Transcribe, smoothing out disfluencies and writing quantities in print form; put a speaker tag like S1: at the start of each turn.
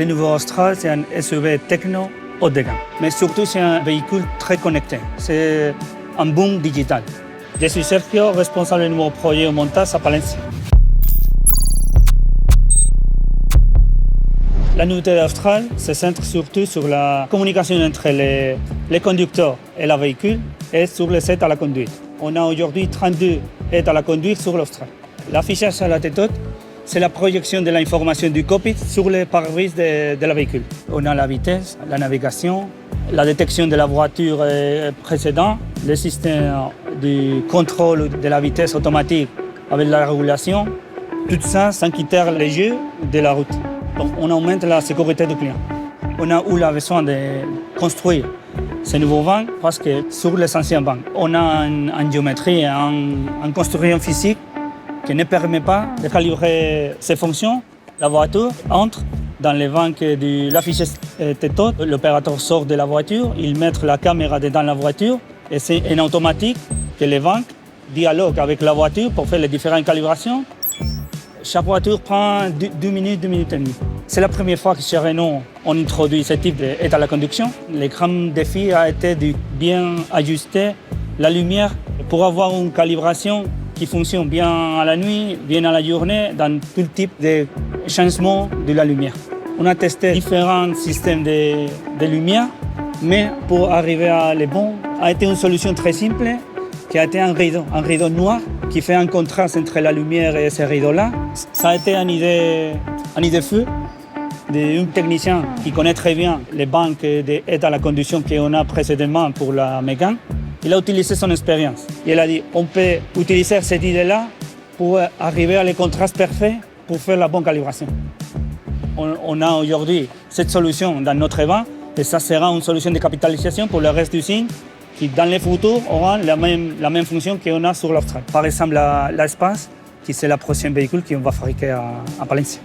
S1: Le nouveau Austral, c'est un SUV techno haut de gamme. Mais surtout, c'est un véhicule très connecté. C'est un boom digital. Je suis Sergio, responsable du nouveau projet au montage à Palencia. La nouveauté d'Austral se centre surtout sur la communication entre les conducteurs et le véhicule et sur les aides à la conduite. On a aujourd'hui 32 aides à la conduite sur l'Austral. L'affichage à la tête haute, c'est la projection de l'information du cockpit sur les pare-brise de la véhicule. On a la vitesse, la navigation, la détection de la voiture précédente, le système de contrôle de la vitesse automatique avec la régulation, tout ça sans quitter les jeux de la route. Donc on augmente la sécurité du client. On a eu besoin de construire ces nouveaux vans parce que sur les anciens vans, on a une géométrie, une construction physique qui ne permet pas de calibrer ses fonctions. La voiture entre dans les vans de l'affichage tête haute. L'opérateur sort de la voiture, il met la caméra dans la voiture et c'est en automatique que les vans dialoguent avec la voiture pour faire les différentes calibrations. Chaque voiture prend 2 minutes, 2 minutes et demie. C'est la première fois que chez Renault, on introduit ce type d'aide à la conduction. Le grand défi a été de bien ajuster la lumière pour avoir une calibration qui fonctionne bien à la nuit, bien à la journée, dans tout type de changement de la lumière. On a testé différents systèmes de lumière, mais pour arriver à les bons, a été une solution très simple, qui a été un rideau noir, qui fait un contraste entre la lumière et ce rideau-là. Ça a été une idée fou d'un technicien qui connaît très bien les banques d'aide à la conduction qu'on a précédemment pour la Mégane. Il a utilisé son expérience. Il a dit on peut utiliser cette idée-là pour arriver à les contrastes parfaits pour faire la bonne calibration. On a aujourd'hui cette solution dans notre van et ça sera une solution de capitalisation pour le reste du signe qui, dans le futur, aura la même fonction qu'on a sur l'Austral. Par exemple, l'espace, qui c'est le prochain véhicule qu'on va fabriquer à Palencia.